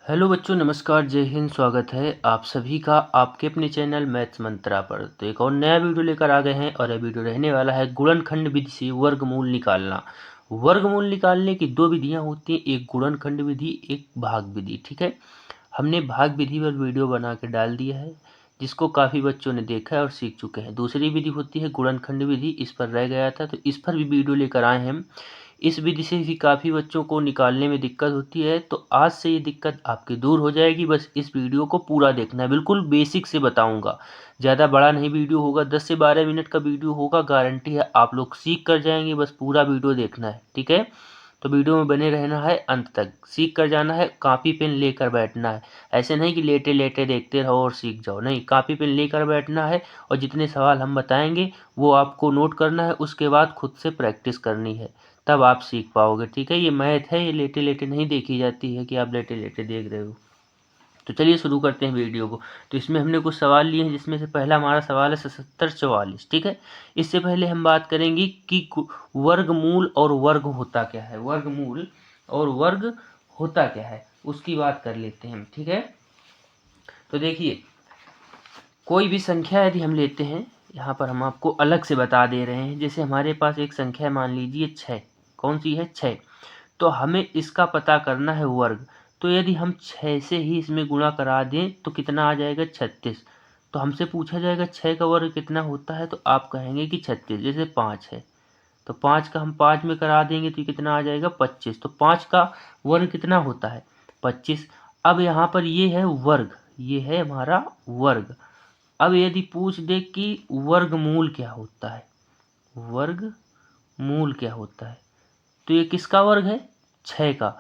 Hello बच्चों, नमस्कार, जय हिंद। स्वागत है आप सभी का आपके अपने चैनल मैथ्स मंत्रा पर। तो एक और नया वीडियो लेकर आ गए हैं और यह वीडियो रहने वाला है गुणनखंड विधि से वर्गमूल निकालना। वर्गमूल निकालने की दो विधियां होती हैं, एक गुणनखंड विधि, एक भाग विधि। ठीक है, हमने भाग विधि पर वीडियो बना के डाल दिया है, जिसको काफ़ी बच्चों ने देखा है और सीख चुके हैं। दूसरी विधि होती है गुणनखंड विधि, इस पर रह गया था तो इस पर भी वीडियो लेकर आए हैं हम। इस विधि से भी काफ़ी बच्चों को निकालने में दिक्कत होती है, तो आज से ये दिक्कत आपकी दूर हो जाएगी। बस इस वीडियो को पूरा देखना है, बिल्कुल बेसिक से बताऊंगा। ज़्यादा बड़ा नहीं वीडियो होगा, 10 से 12 मिनट का वीडियो होगा, गारंटी है आप लोग सीख कर जाएंगे। बस पूरा वीडियो देखना है, ठीक है। तो वीडियो में बने रहना है, अंत तक सीख कर जाना है। कॉपी पेन लेकर बैठना है, ऐसे नहीं कि लेटे लेटे देखते रहो और सीख जाओ, नहीं, कॉपी पेन लेकर बैठना है और जितने सवाल हम बताएंगे वो आपको नोट करना है। उसके बाद खुद से प्रैक्टिस करनी है, तब आप सीख पाओगे। ठीक है, ये मैथ है, ये लेटे लेटे नहीं देखी जाती है कि आप लेटे लेटे देख रहे हो। तो चलिए शुरू करते हैं वीडियो को। तो इसमें हमने कुछ सवाल लिए हैं, जिसमें से पहला हमारा सवाल है 7744। ठीक है, इससे पहले हम बात करेंगे कि वर्गमूल और वर्ग होता क्या है। वर्गमूल और वर्ग होता क्या है उसकी बात कर लेते हैं हम। ठीक है, तो देखिए, कोई भी संख्या यदि हम लेते हैं, यहाँ पर हम आपको अलग से बता दे रहे हैं। जैसे हमारे पास एक संख्या मान लीजिए 6, कौन सी है, 6। तो हमें इसका पता करना है वर्ग। तो यदि हम 6 से ही इसमें गुणा करा दें तो कितना आ जाएगा, 36। तो हमसे पूछा जाएगा 6 का वर्ग कितना होता है, तो आप कहेंगे कि 36। जैसे 5 है तो 5 का हम 5 में करा देंगे तो कितना आ जाएगा, 25। तो 5 का वर्ग कितना होता है, 25। अब यहाँ पर ये है वर्ग, ये है हमारा वर्ग। अब यदि पूछ दे कि वर्गमूल क्या होता है, वर्गमूल क्या होता है, तो ये किसका वर्ग है, 6 का।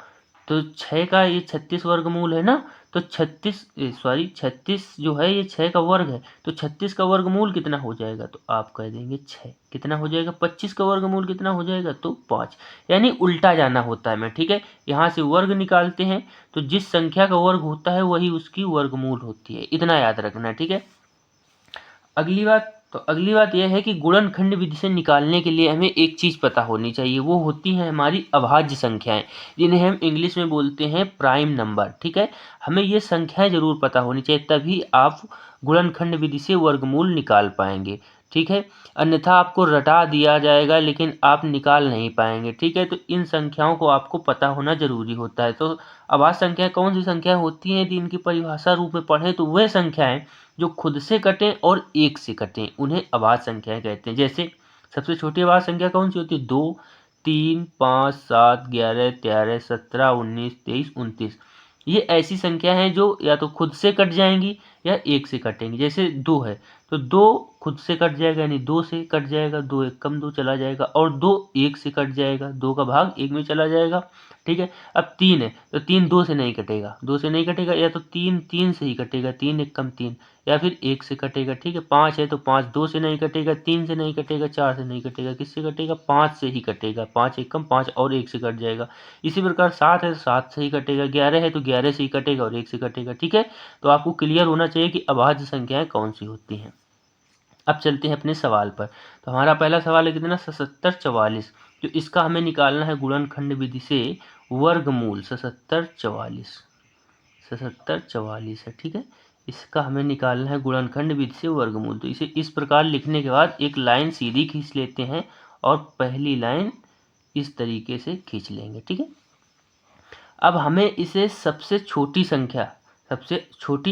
तो 6 का ये 36 वर्गमूल है ना, तो 36 जो है ये 6 का वर्ग है। तो 36 का वर्गमूल कितना हो जाएगा, तो आप कह देंगे 6। कितना हो जाएगा, 25 का वर्गमूल कितना हो जाएगा, तो 5। यानी उल्टा जाना होता है। मैं, ठीक है, यहाँ से वर्ग निकालते हैं तो जिस संख्या का वर्ग होता है वही उसकी वर्गमूल होती है, इतना याद रखना है। ठीक है, अगली बात यह है कि गुणनखंड विधि से निकालने के लिए हमें एक चीज़ पता होनी चाहिए, वो होती हैं हमारी अभाज्य संख्याएं, जिन्हें हम इंग्लिश में बोलते हैं प्राइम नंबर। ठीक है, हमें ये संख्याएं जरूर पता होनी चाहिए, तभी आप गुणनखंड विधि से वर्गमूल निकाल पाएंगे। ठीक है, अन्यथा आपको रटा दिया जाएगा लेकिन आप निकाल नहीं पाएंगे। ठीक है, तो इन संख्याओं को आपको पता होना जरूरी होता है। तो अभाज्य संख्या कौन सी संख्या होती हैं, यदि इनकी परिभाषा रूप में पढ़ें तो वह संख्याएं जो खुद से कटें और एक से कटें, उन्हें अभाज्य संख्याएं कहते हैं। जैसे सबसे छोटी अभाज्य संख्या कौन सी होती है, 2, 3, 5, 7, 11, 13, 17, 19, 23, 29। ये ऐसी संख्या हैं जो या तो खुद से कट जाएंगी या एक से कटेंगी। जैसे 2 है तो 2 खुद से कट जाएगा, यानी 2 से कट जाएगा, 2 एक कम 2 चला जाएगा, और 2 एक से कट जाएगा, 2 का भाग 1 में चला जाएगा। ठीक है, अब 3 है तो 3 2 से नहीं कटेगा, 2 से नहीं कटेगा, या तो 3 3 से ही कटेगा, 3 एक कम 3, या फिर 1 से कटेगा। ठीक है, 5 है तो 5 2 से नहीं कटेगा, 3 से नहीं कटेगा, 4 से नहीं कटेगा, किससे कटेगा, 5 से ही कटेगा। 5 एक कम 5 और 1 से कट जाएगा। इसी प्रकार 7 है तो 7 से ही कटेगा, 11 है तो 11 से ही कटेगा और 1 से कटेगा। ठीक है, तो आपको क्लियर होना चाहिए कि अभाज्य संख्याएं कौन सी होती हैं। अब चलते हैं अपने सवाल पर। तो हमारा पहला सवाल है कितना, 7744। तो इसका हमें निकालना है गुणनखंड विधि से वर्गमूल। 7744 है। ठीक है, इसका हमें निकालना है गुणनखंड विधि से वर्गमूल। तो इसे इस प्रकार लिखने के बाद एक लाइन सीधी खींच लेते हैं और पहली लाइन इस तरीके से खींच लेंगे। ठीक है, अब हमें इसे सबसे छोटी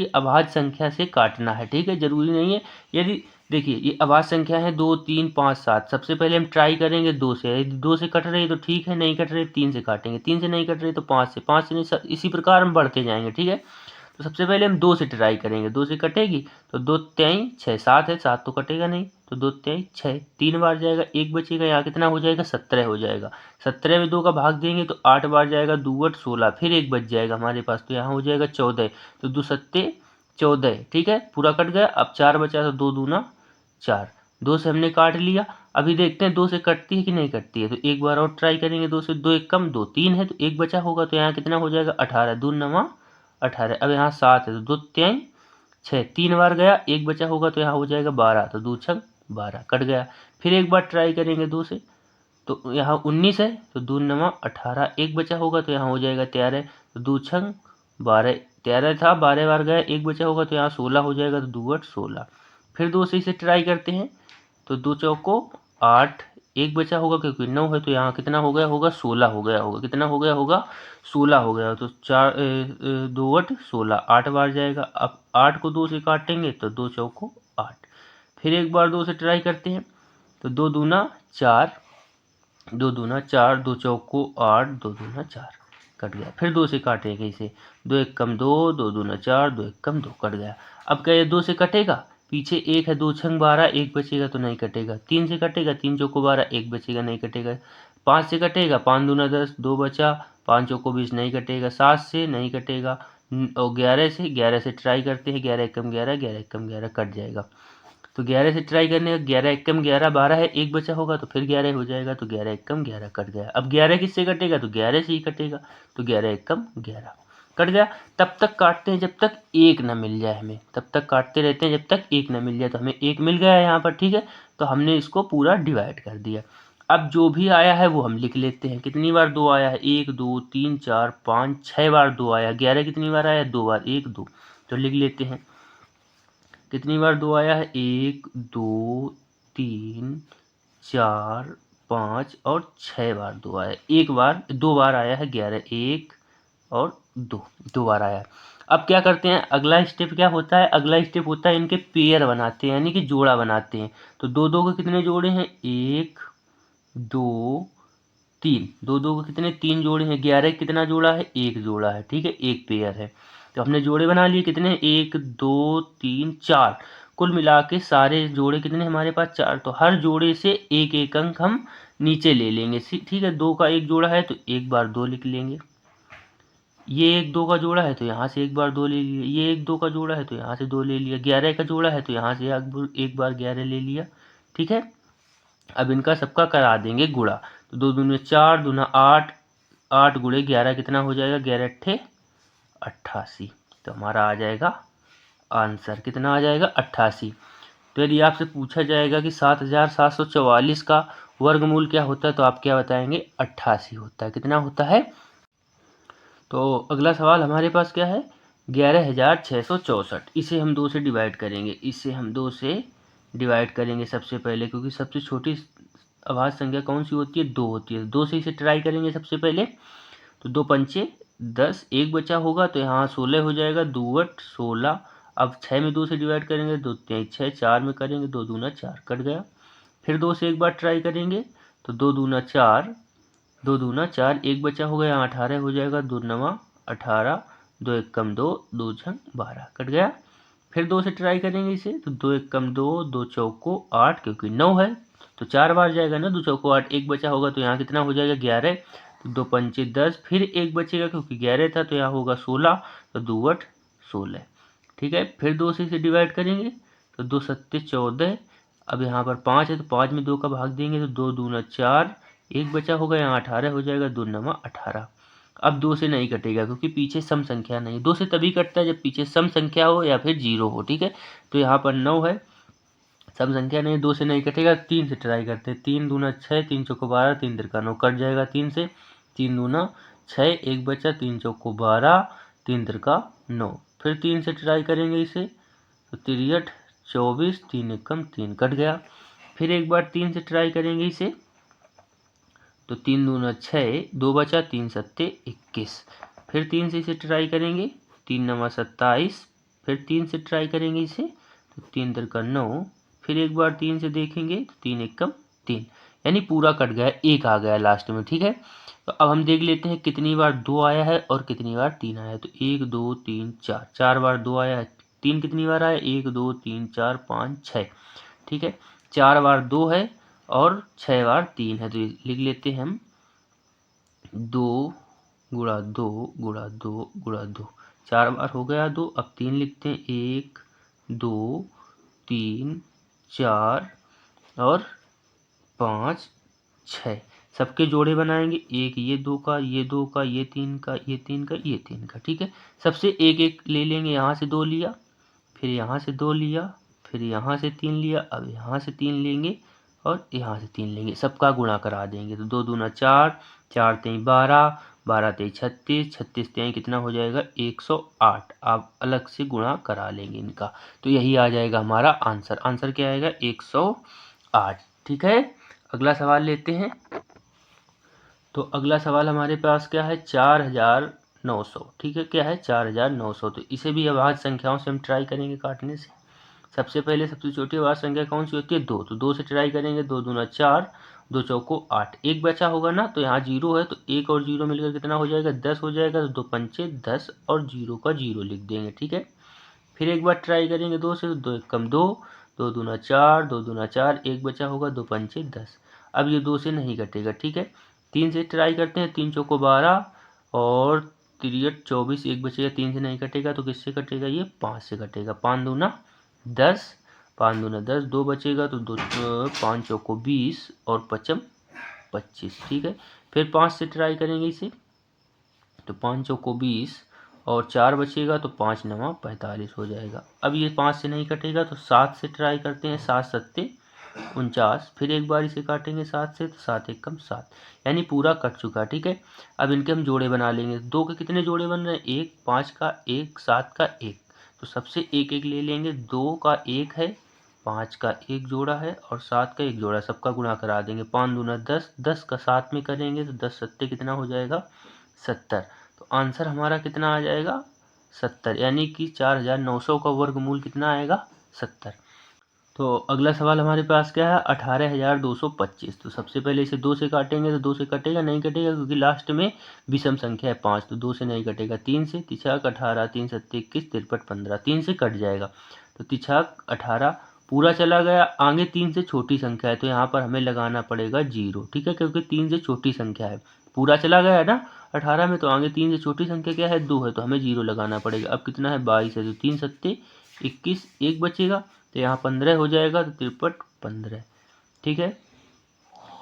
अभाज्य संख्या से काटना है। ठीक है, जरूरी नहीं है, यदि देखिए ये अभाज्य संख्या है 2, 3, 5, 7। सबसे पहले हम ट्राई करेंगे 2 से, यदि 2 से कट रही तो ठीक है, नहीं कट रही 3 से काटेंगे, 3 से नहीं कट रही तो 5 से, 5 से नहीं, इसी प्रकार हम बढ़ते जाएंगे। ठीक है, तो सबसे पहले हम 2 से ट्राई करेंगे, 2 से कटेगी तो 2 तेई 6, 7 है, 7 तो कटेगा नहीं, तो 2 तेई 6, 3 बार जाएगा, 1 बचेगा, यहाँ कितना हो जाएगा, 17 हो जाएगा। 17 में 2 का भाग देंगे तो 8 बार जाएगा, 2 8 16, फिर 1 बच जाएगा हमारे पास, तो यहाँ हो जाएगा 14। तो 2 सत्ते 14। ठीक है, पूरा कट गया। अब 4 बचा तो 2 दूना 4, 2 से हमने काट लिया। अभी देखते हैं 2 से कटती है कि नहीं कटती है, तो एक बार और ट्राई करेंगे। 2 से 2 एक कम 2, 3 है तो 1 बचा होगा, तो यहाँ कितना हो जाएगा, 18, 2 9 18। अब यहाँ 7 है तो 2 3 6, 3 बार गया, 1 बचा होगा, तो यहाँ हो जाएगा 12, तो 2 6 12, कट गया। फिर एक बार ट्राई करेंगे 2 से, तो यहाँ 19 है तो 2 9 18, 1 बचा होगा, तो यहाँ हो जाएगा 13, तो 2 6 12 13 था, 12 बार गया, 1 बचा होगा तो यहाँ 16 हो जाएगा, तो 2 8 16। फिर 2 से इसे ट्राई करते हैं, तो 2 चौको 8, 1 बचा होगा क्योंकि 9 है, तो यहाँ कितना हो गया होगा 16 हो गया होगा। कितना हो गया होगा 16 हो गया। तो 2 8 16, 8 बार जाएगा। अब 8 को 2 से काटेंगे तो 2 चौको 8। फिर एक बार 2 से ट्राई करते हैं, तो 2 दूना 4, 2 दूना 4, 2 चौको 8, 2 दूना 4, कट गया। फिर 2 से काटेंगे इसे, 2 एक कम 2, 2 दूना 4, 2 एक कम 2, कट गया। अब क्या ये 2 से कटेगा? पीछे 1 है, 2 छंग 12, 1 बचेगा तो नहीं कटेगा। 3 से कटेगा, 3 चौको 12, 1 बचेगा, नहीं कटेगा। 5 से कटेगा, 5 दूना 10, 2 बचा, 5 चौको 20, नहीं कटेगा। 7 से नहीं कटेगा। और 11 से ट्राई करते हैं, 11 एकम 11, 11 एकम 11, कट जाएगा। तो 11 से ट्राई करने का, 11 एकम 11, 12 है, 1 बचा होगा तो फिर 11 हो जाएगा, तो 11 एकम 11 कट गया। अब 11 किससे कटेगा? तो 11 से ही कटेगा, तो 11 एकम 11 कट गया। तब तक काटते हैं जब तक 1 ना मिल जाए हमें, तब तक काटते रहते हैं जब तक 1 ना मिल जाए। तो हमें 1 मिल गया है यहाँ पर, ठीक है। तो हमने इसको पूरा डिवाइड कर दिया। अब जो भी आया है वो हम लिख लेते हैं। कितनी बार 2 आया है? 1 2 3 4 5 6 बार 2 आया। 11 कितनी बार आया? 2 बार, 1 2। तो लिख लेते हैं कितनी बार 2 आया है? 1 2 3 4 5 और 6 बार 2 आया। 2 बार आया है 11, 1 और 2 बार आया है। अब क्या करते हैं? अगला स्टेप क्या होता है? अगला स्टेप होता है इनके पेयर बनाते हैं, यानी कि जोड़ा बनाते हैं। तो 2 2 के कितने जोड़े हैं? 1 2 3, 2 2 के कितने? 3 जोड़े हैं। 11 कितना जोड़ा है? 1 जोड़ा है, ठीक है, 1 पेयर है। तो हमने जोड़े बना लिए, कितने? 1 2 3 4, कुल मिला के सारे जोड़े कितने हमारे पास? 4। तो हर जोड़े से एक एक अंक हम नीचे ले लेंगे, ठीक है। 2 का एक जोड़ा है तो एक बार 2 लिख लेंगे। ये 1 2 का जोड़ा है तो यहाँ से एक बार 2 ले लिया। ये 1 2 का जोड़ा है तो यहाँ से 2 ले लिया। 11 का जोड़ा है तो यहाँ से एक बार 11 ले लिया, ठीक है। अब इनका सबका करा देंगे गुणा। तो 2 दूनी 4, दूना 8, 8 गुणे 11 कितना हो जाएगा? 11 अट्ठे 88। तो हमारा आ जाएगा आंसर, कितना आ जाएगा? 88। तो यदि आपसे पूछा जाएगा कि 7744 का वर्गमूल क्या होता है, तो आप क्या बताएंगे? 88 होता है। कितना होता है? तो अगला सवाल हमारे पास क्या है? 11,664। इसे हम 2 से डिवाइड करेंगे। इसे हम 2 से डिवाइड करेंगे सबसे पहले, क्योंकि सबसे छोटी अभाज्य संख्या कौन सी होती है? 2 होती है। 2 से इसे ट्राई करेंगे सबसे पहले। तो 2 पंचे 10, 1 बचा होगा तो यहाँ 16 हो जाएगा, 2 8 16। अब 6 में 2 से डिवाइड करेंगे, 2 3 6, 4 में करेंगे, 2 दूना 4, कट गया। फिर 2 से एक बार ट्राई करेंगे, तो 2 दूना 4, 2 दूना 4, 1 बचा होगा, यहाँ 18 हो जाएगा, 2 नवा 18, 2 एक कम 2, 2 छंग 12, कट गया। फिर 2 से ट्राई करेंगे इसे, तो 2 एक कम 2, 2 चौको 8, क्योंकि 9 है तो 4 बार जाएगा ना, 2 चौको 8, 1 बचा होगा तो यहाँ कितना हो जाएगा? 11। तो 2 पंचे 10, फिर 1 बचेगा क्योंकि 11 था तो यहाँ होगा 16, तो 2 8 16, ठीक है। फिर 2 से इसे डिवाइड करेंगे, तो 2 सत्ते 14। अब यहाँ पर 5 है तो 5 में 2 का भाग देंगे, तो 2 दूना 4, 1 बचा होगा, यहाँ 18 हो जाएगा, 2 नवा 18। अब 2 से नहीं कटेगा क्योंकि पीछे सम संख्या नहीं। 2 से तभी कटता है जब पीछे सम संख्या हो या फिर 0 हो, ठीक है। तो यहाँ पर 9 है, सम संख्या नहीं, 2 से नहीं कटेगा। 3 से ट्राई करते हैं। 3 दूना 6, 3 चौको 12, 3 तिरका 9, कट जाएगा 3 से। 3 दूना 6, 1 बचा, 3 चौको 12, 3 तिरका 9। फिर 3 से ट्राई करेंगे इसे, तो 63 24, 3 एकम 3, कट गया। फिर एक बार 3 से ट्राई करेंगे इसे, तो 3 दूना 6, 2 बचा, 3 सत्ते 21। फिर 3 से इसे ट्राई करेंगे, 3 नवा 27। फिर 3 से ट्राई करेंगे इसे, तो 3 तिरका 9। फिर एक बार 3 से देखेंगे, तो 3 एकम 3, यानी पूरा कट गया, 1 आ गया लास्ट में, ठीक है। तो अब हम देख लेते हैं कितनी बार 2 आया है और कितनी बार 3 आया है। तो 1 2 3 4, 4 बार 2 आया है। 3 कितनी बार आया? 1 2 3 4 5 6, ठीक है। 4 बार 2 है और 6 बार 3 है, तो लिख लेते हैं हम 2 गुणा 2 गुणा 2 गुणा 2। 4 बार हो गया 2। अब 3 लिखते हैं, 1 2 3 4 और 5 6। सबके जोड़े बनाएंगे, एक ये 2 का, ये 2 का, ये 3 का, ये 3 का, ये 3 का, ठीक है। सबसे एक एक ले लेंगे। यहाँ से 2 लिया, फिर यहाँ से 2 लिया, फिर यहाँ से 3 लिया, अब यहाँ से 3 लेंगे और यहाँ से 3 लेंगे, सबका गुणा करा देंगे। तो 2 दूना 4, 4 3 12, 12 तेईस 36, 36 तेईस कितना हो जाएगा 108। आप अलग से गुणा करा लेंगे इनका, तो यही आ जाएगा हमारा आंसर। आंसर क्या आएगा 108। ठीक है, अगला सवाल लेते हैं। तो अगला सवाल हमारे पास क्या है 4900। ठीक है, क्या है 4900। तो इसे भी अभाज्य संख्याओं से हम ट्राई करेंगे काटने से। सबसे पहले सबसे छोटी अभाज्य संख्या कौन सी होती है 2, तो 2 से ट्राई करेंगे। 2 दूना 4, 2 चौको 8, एक बचा होगा ना, तो यहाँ 0 है तो 1 और 0 मिलकर कितना हो जाएगा 10 हो जाएगा। तो 2 पंचे 10 और 0 का 0 लिख देंगे। ठीक है, फिर एक बार ट्राई करेंगे 2 से, तो 2 एक कम 2, 2 दूना 4, 2 दूना 4, एक बचा होगा 2 पंचे 10। अब ये 2 से नहीं कटेगा। ठीक है, 3 से ट्राई करते हैं। 3 चौको 12 और 3 24, एक बचेगा। 3 से नहीं कटेगा तो किससे कटेगा ये 5 से कटेगा। 5 दूना 10, 5 दूना 10, 2 बचेगा तो 2 5 चौको 20 और 5 25। ठीक है, फिर 5 से ट्राई करेंगे इसे, तो 5 चौको 20 और 4 बचेगा तो 5 नवा 45 हो जाएगा। अब ये 5 से नहीं कटेगा तो 7 से ट्राई करते हैं। 7 सत्ते 49, फिर एक बार इसे काटेंगे 7 से, तो 7 एकम 7, यानी पूरा कट चुका। ठीक है, अब इनके हम जोड़े बना लेंगे। 2 के कितने जोड़े बन रहे हैं 1, 5 का 1, 7 का 1, तो सबसे एक एक ले लेंगे। 2 का 1 है, 5 का 1 जोड़ा है और 7 का 1 जोड़ा, सबका गुणा करा देंगे। 5 दूना 10, 10 का 7 में करेंगे तो 10 सत्ते कितना हो जाएगा 70। तो आंसर हमारा कितना आ जाएगा 70, यानी कि 4900 का वर्गमूल कितना आएगा 70। तो अगला सवाल हमारे पास क्या है 18225। तो सबसे पहले इसे 2 से काटेंगे, तो 2 से कटेगा नहीं, कटेगा क्योंकि लास्ट में विषम संख्या है 5, तो 2 से नहीं कटेगा। 3 से, तिछाक 18, 3 सत्ते 21, 53 15, 3 से कट जाएगा। तो तिछाक 18 पूरा चला गया। आगे 3 से छोटी संख्या है तो यहाँ पर हमें लगाना पड़ेगा 0। ठीक है, क्योंकि 3 से छोटी संख्या है। पूरा चला गया है ना 18 में, तो आगे 3 से छोटी संख्या क्या है 2 है, तो हमें 0 लगाना पड़ेगा। अब कितना है 22 है, तो 3 सत्ते 21, एक बचेगा तो यहाँ 15 हो जाएगा, तो 53 15। ठीक है,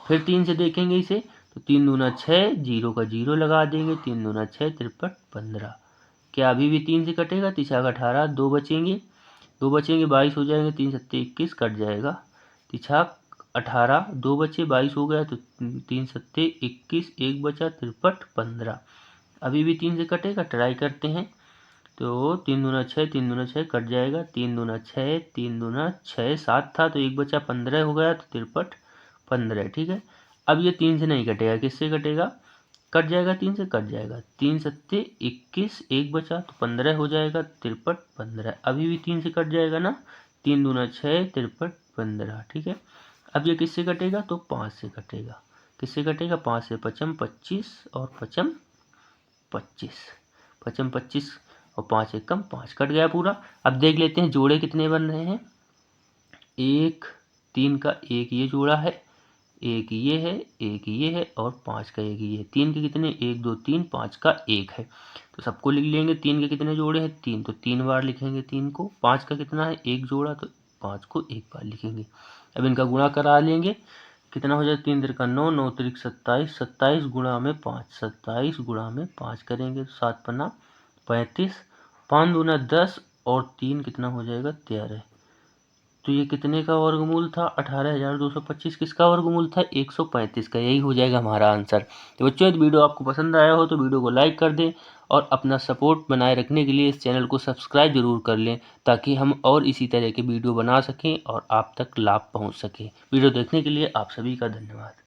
फिर 3 से देखेंगे इसे, तो 3 दूना 6, 0 का 0 लगा देंगे। 3 दूना 6, 53 15। क्या अभी भी 3 से कटेगा? तिछाक 18, 2 बचेंगे, 2 बचेंगे 22 हो जाएंगे। 3 सत्ते 21 कट जाएगा। तिछाक 18, 2 बचे 22 हो गया, तो 3 सत्ते 21, एक बचा 53 15। अभी भी 3 से कटेगा, ट्राई करते हैं। तो 3 दूना 6, 3 दूना 6 कट जाएगा। 3 दूना 6, 3 दूना 6, 7 था तो एक बचा 15 हो गया, तो 53 15। ठीक है, अब ये 3 से नहीं कटेगा, किससे कटेगा? कट जाएगा, 3 से कट जाएगा। 3 सत्ते 21, एक बचा तो 15 हो जाएगा, 53 15। अभी भी 3 से कट जाएगा ना। 3 दूना 6, 53 15। ठीक है, अब ये किससे कटेगा? तो 5 से कटेगा। किससे कटेगा? 5 से। 5 25 और 5 25, 5 25 और 5 एकम 5, कट गया पूरा। अब देख लेते हैं जोड़े कितने बन रहे हैं। 1 3 का 1 ये जोड़ा है, 1 ये है, 1 ये है और 5 का 1 ये है। 3 के कितने 1 2 3, 5 का 1 है, तो सबको लिख लेंगे। 3 के कितने जोड़े हैं 3, तो 3 बार लिखेंगे 3 को। 5 का कितना है 1 जोड़ा, तो 5 को 1 बार लिखेंगे। अब इनका गुणा करा लेंगे, कितना हो जाए 3 तिरका 9, 9 तिरिक 27, 27 गुणा में 5, 27 गुणा में 5 करेंगे, 7 पन्ना 35, 5 दूना 10 और 3 कितना हो जाएगा 13। तो ये कितने का वर्गमूल था 18225, किसका वर्गमूल था 135 का, यही हो जाएगा हमारा आंसर। तो बच्चों यदि वीडियो आपको पसंद आया हो तो वीडियो को लाइक कर दें और अपना सपोर्ट बनाए रखने के लिए इस चैनल को सब्सक्राइब जरूर कर लें, ताकि हम और इसी तरह के वीडियो बना सकें और आप तक लाभ पहुंच सके। वीडियो देखने के लिए आप सभी का धन्यवाद।